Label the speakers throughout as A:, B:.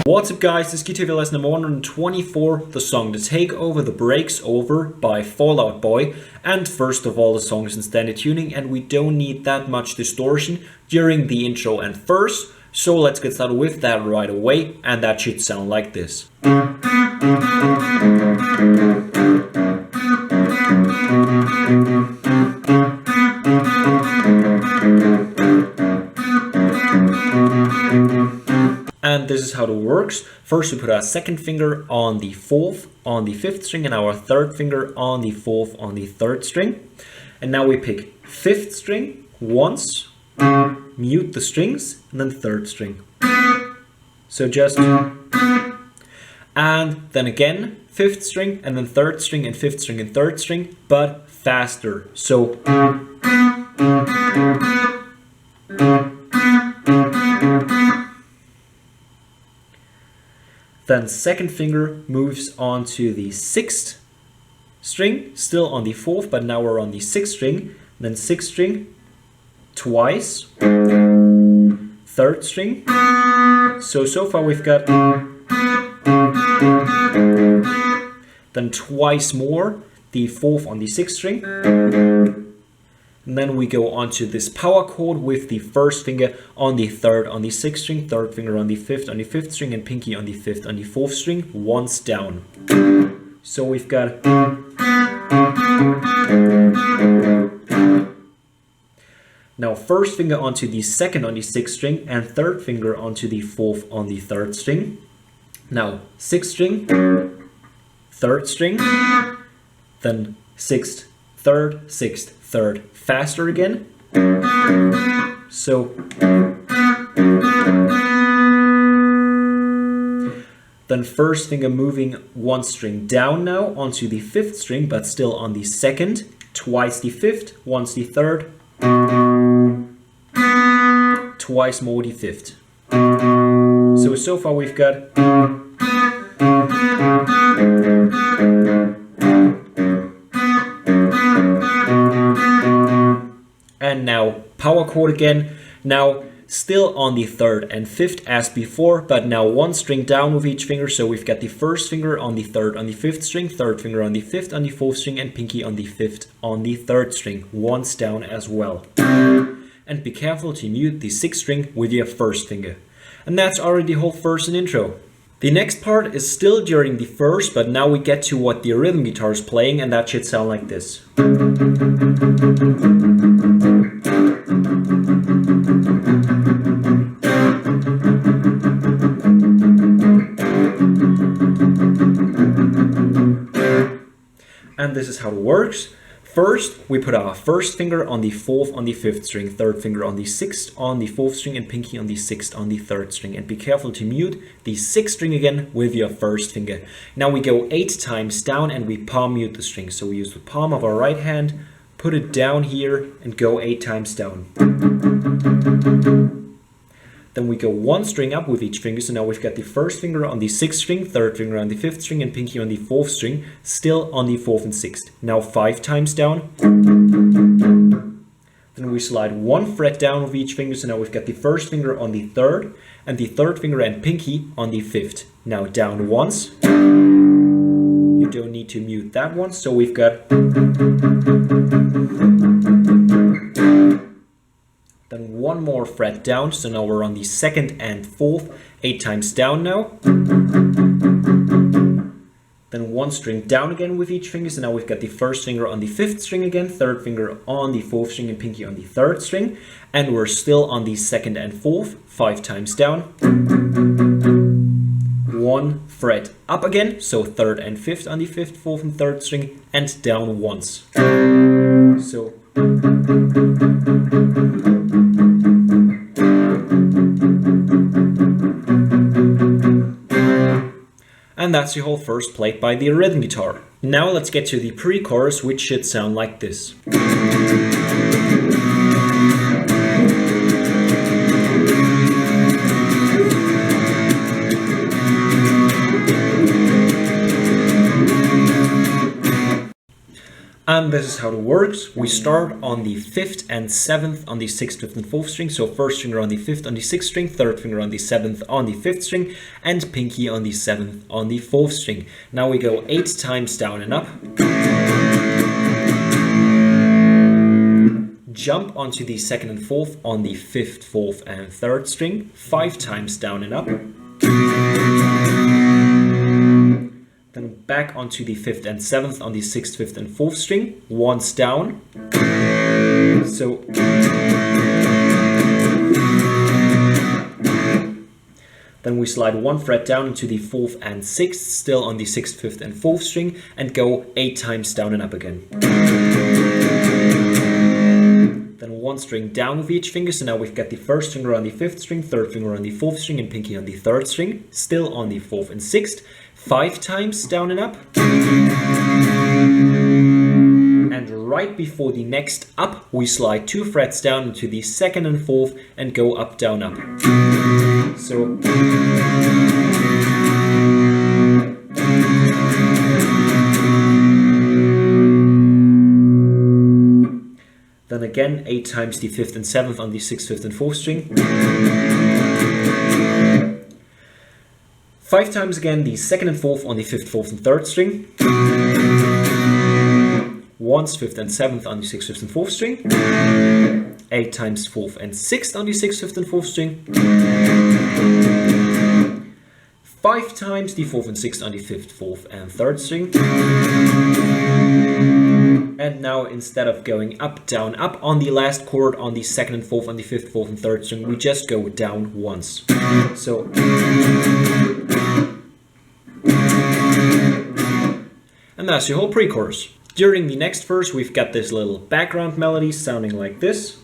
A: What's up guys, this is Takeover lesson number 124, the song The Takeover, The Breaks Over by Fall Out Boy. And first of all, the song is in standard tuning and we don't need that much distortion during the intro and verse. So let's get started with that right away, and that should sound like this. And this is how it works. First we put our second finger on the fourth on the fifth string and our third finger on the fourth on the third string. And now we pick fifth string once, mute the strings, and then third string. So just, and then again fifth string and then third string and fifth string and third string, but faster. So then second finger moves on to the sixth string, still on the fourth, but now we're on the sixth string. Then sixth string twice, third string. So far we've got then twice more, the fourth on the sixth string. And then we go on to this power chord with the first finger on the third on the sixth string, third finger on the fifth string, and pinky on the fifth on the fourth string, once down. So we've got now first finger onto the second on the sixth string and third finger onto the fourth on the third string. Now sixth string, third string, then sixth, third, faster again. So then first finger moving one string down now onto the fifth string, but still on the second, twice the fifth, once the third, twice more the fifth. So far we've got and now power chord again, now still on the third and fifth as before, but now one string down with each finger. So we've got the first finger on the third on the fifth string, third finger on the fifth on the fourth string, and pinky on the fifth on the third string, once down as well. And be careful to mute the sixth string with your first finger. And that's already the whole verse and intro. The next part is still during the verse, but now we get to what the rhythm guitar is playing, and that should sound like this. And this is how it works. First, we put our first finger on the fourth on the fifth string, third finger on the sixth on the fourth string, and pinky on the sixth on the third string. And be careful to mute the sixth string again with your first finger. Now we go 8 times down and we palm mute the string. So we use the palm of our right hand, put it down here, and go 8 times down. Then we go one string up with each finger. So now we've got the first finger on the sixth string, third finger on the fifth string, and pinky on the fourth string, still on the fourth and sixth. Now 5 times down. Then we slide one fret down with each finger. So now we've got the first finger on the third, and the third finger and pinky on the fifth. Now down once. You don't need to mute that one. So we've got then one more fret down, so now we're on the second and fourth, 8 times down now. Then one string down again with each finger, so now we've got the first finger on the fifth string again, third finger on the fourth string, and pinky on the third string. And we're still on the second and fourth, 5 times down. One fret up again, so third and fifth on the fifth, fourth, and third string, and down once. So and that's the whole verse played by the rhythm guitar. Now let's get to the pre-chorus, which should sound like this. And this is how it works. We start on the 5th and 7th on the 6th, 5th, and 4th string. So first finger on the 5th on the 6th string, third finger on the 7th on the 5th string, and pinky on the 7th on the 4th string. Now we go 8 times down and up. Jump onto the 2nd and 4th on the 5th, 4th, and 3rd string, 5 times down and up. Then back onto the 5th and 7th on the 6th, 5th, and 4th string, once down. So then we slide 1 fret down into the 4th and 6th, still on the 6th, 5th, and 4th string, and go 8 times down and up again. Then 1 string down with each finger, so now we've got the 1st finger on the 5th string, 3rd finger on the 4th string, and pinky on the 3rd string, still on the 4th and 6th, 5 times down and up. And right before the next up, we slide 2 frets down into the 2nd and 4th and go up, down, up. So then again 8 times the 5th and 7th on the 6th, 5th, and 4th string. 5 times again the 2nd and 4th on the 5th, 4th, and 3rd string. Once 5th and 7th on the 6th, 5th, and 4th string. 8 times 4th and 6th on the 6th, 5th, and 4th string. 5 times the 4th and 6th on the 5th, 4th, and 3rd string. And now instead of going up, down, up on the last chord on the 2nd and 4th on the 5th, 4th, and 3rd string, we just go down once. So and that's your whole pre-chorus. During the next verse, we've got this little background melody sounding like this.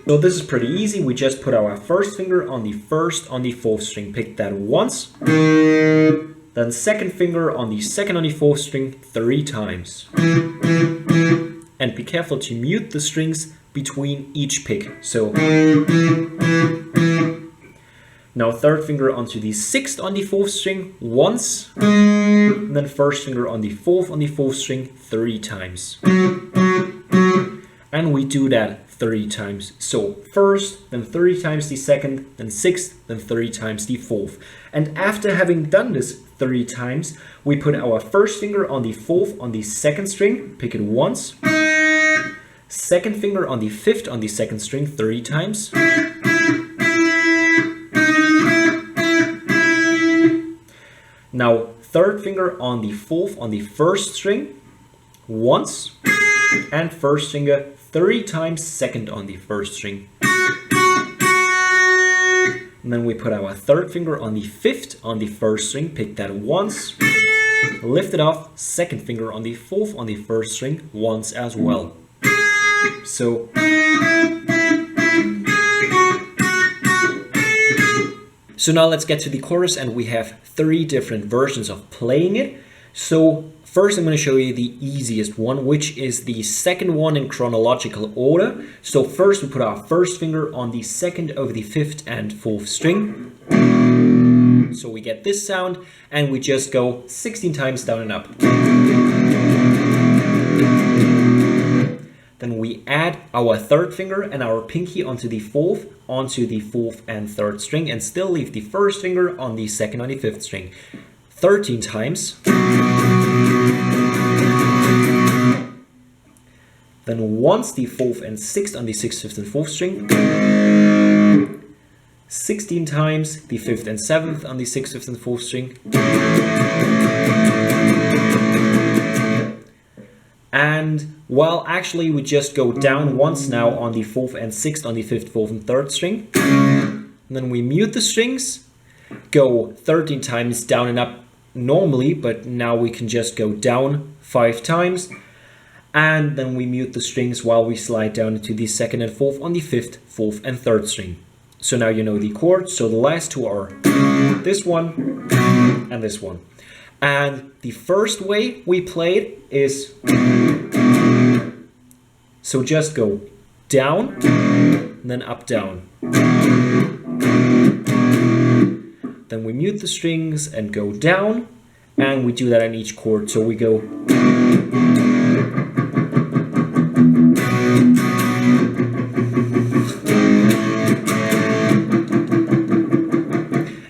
A: So this is pretty easy. We just put our first finger on the 1st on the 4th string, pick that once. Then second finger on the 2nd on the 4th string 3 times. And be careful to mute the strings between each pick. So now third finger onto the 6th on the 4th string once. And then first finger on the 4th on the 4th string 3 times. And we do that 3 times. So first, then 3 times the 2nd, then 6th, then 3 times the 4th. And after having done this 3 times, we put our first finger on the 4th on the 2nd string, pick it once. Second finger on the 5th on the 2nd string 3 times. Now third finger on the 4th on the 1st string once. And first finger 3 times, 2nd on the 1st string. And then we put our third finger on the 5th on the 1st string, pick that once, lift it off, second finger on the 4th on the 1st string once as well. So now let's get to the chorus, and we have 3 different versions of playing it. So first I'm going to show you the easiest one, which is the second one in chronological order. So first we put our first finger on the 2nd over the 5th and 4th string. So we get this sound, and we just go 16 times down and up. Then we add our third finger and our pinky onto the 4th and 3rd string, and still leave the first finger on the 2nd on the 5th string. 13 times. Then once the 4th and 6th on the 6th, 5th, and 4th string. 16 times the 5th and 7th on the 6th, 5th, and 4th string. And well, actually we just go down once now on the 4th and 6th on the 5th, 4th, and 3rd string. And then we mute the strings, go 13 times down and up normally, but now we can just go down 5 times. And then we mute the strings while we slide down into the 2nd and 4th on the 5th, 4th, and 3rd string. So now you know the chords. So the last two are this one and this one. And the first way we play it is So just go down, and then up, down. Then we mute the strings and go down, and we do that on each chord. So we go.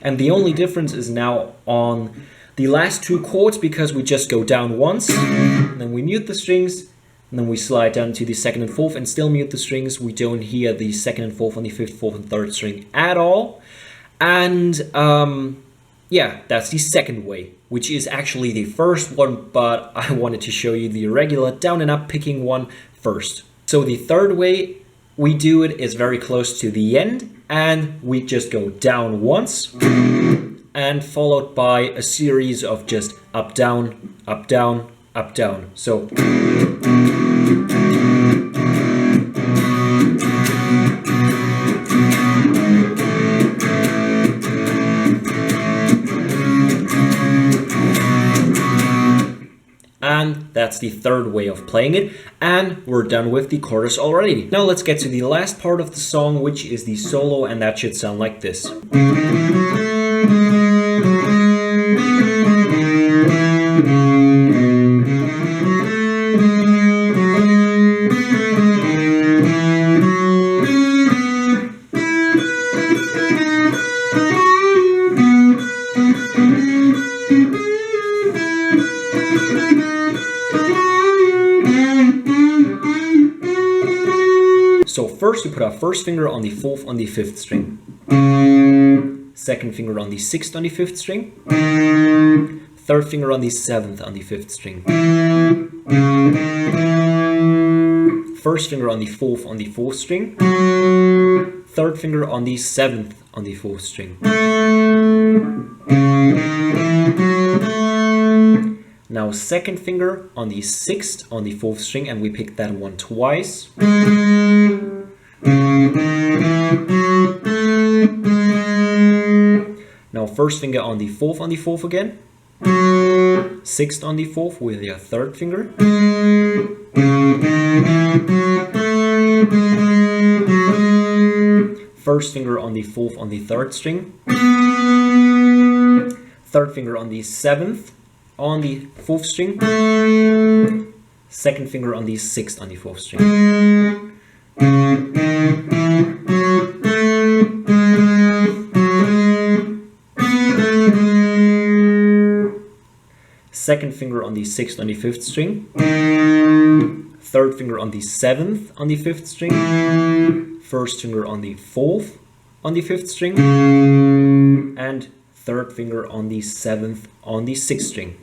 A: And the only difference is now on the last two chords, because we just go down once, and then we mute the strings, and then we slide down to the second and fourth and still mute the strings. We don't hear the second and fourth on the fifth, fourth, and third string at all. And yeah, that's the second way, which is actually the first one, but I wanted to show you the regular down and up picking one first. So the third way we do it is very close to the end, and we just go down once, and followed by a series of just up, down, up, down, up, down. So. And that's the third way of playing it, and we're done with the chorus already. Now let's get to the last part of the song, which is the solo, and that should sound like this. So first we put our first finger on the fourth on the fifth string, second finger on the sixth on the fifth string, third finger on the seventh on the fifth string, first finger on the fourth string, third finger on the seventh on the fourth string. Now second finger on the sixth on the fourth string, and we pick that one twice. Now first finger on the fourth again. Sixth on the fourth with your third finger. First finger on the fourth on the third string. Third finger on the seventh on the fourth string. Second finger on the sixth on the fourth string. Second finger on the sixth on the fifth string. Third finger on the seventh on the fifth string. First finger on the fourth on the fifth string. And third finger on the seventh on the sixth string.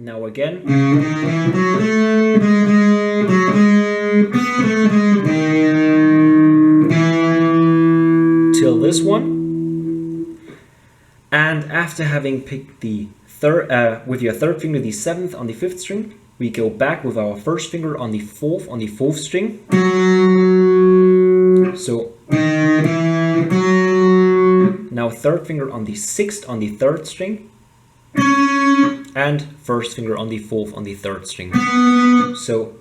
A: Now again. Till this one. And after having picked the third, with your third finger, the seventh on the fifth string, we go back with our first finger on the fourth string. So now third finger on the sixth on the third string, and first finger on the fourth on the third string. So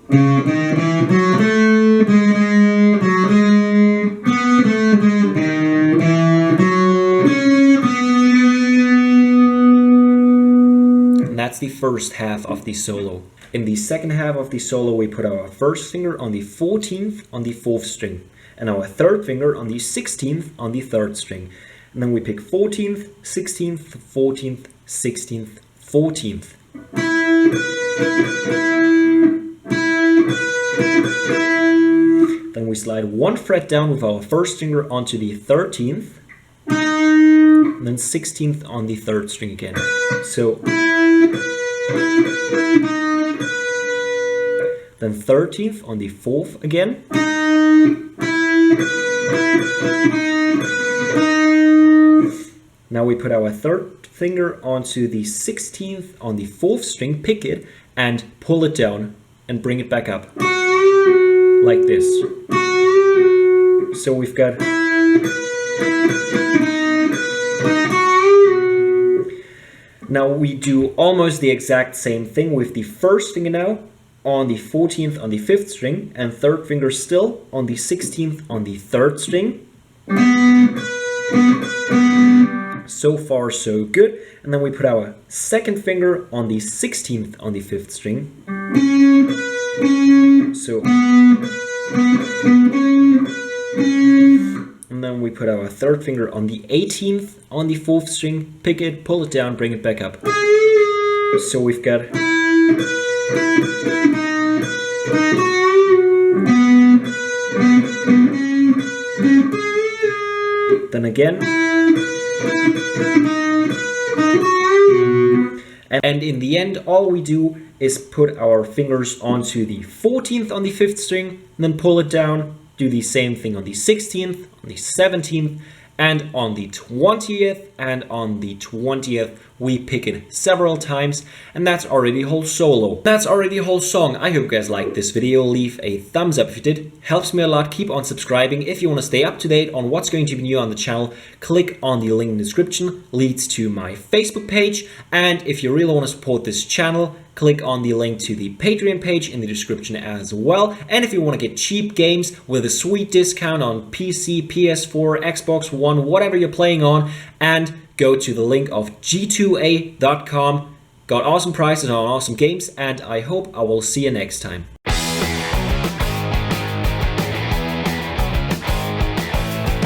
A: and that's the first half of the solo. In the second half of the solo, we put our first finger on the 14th on the fourth string, and our third finger on the 16th on the third string. And then we pick 14th, 16th, 14th, 16th, 14th. Then we slide one fret down with our first finger onto the 13th, and then 16th on the third string again. So then 13th on the fourth again. Now we put our third finger onto the 16th on the fourth string, pick it, and pull it down and bring it back up. Like this. So we've got Now we do almost the exact same thing with the first finger now on the 14th on the 5th string, and third finger still on the 16th on the 3rd string. So far so good. And then we put our second finger on the 16th on the 5th string. So, and then we put our third finger on the 18th on the 4th string, pick it, pull it down, bring it back up. So we've got then again, and in the end all we do is put our fingers onto the 14th on the 5th string, and then pull it down, do the same thing on the 16th, on the 17th, and on the 20th, and on the 20th we pick it several times, and that's already a whole solo. That's already a whole song. I hope you guys liked this video. Leave a thumbs up if you did. Helps me a lot. Keep on subscribing. If you want to stay up to date on what's going to be new on the channel, click on the link in the description. Leads to my Facebook page. And if you really want to support this channel, click on the link to the Patreon page in the description as well. And if you want to get cheap games with a sweet discount on PC, PS4, Xbox One, whatever you're playing on, and go to the link of g2a.com. Got awesome prices on awesome games, and I hope I will see you next time.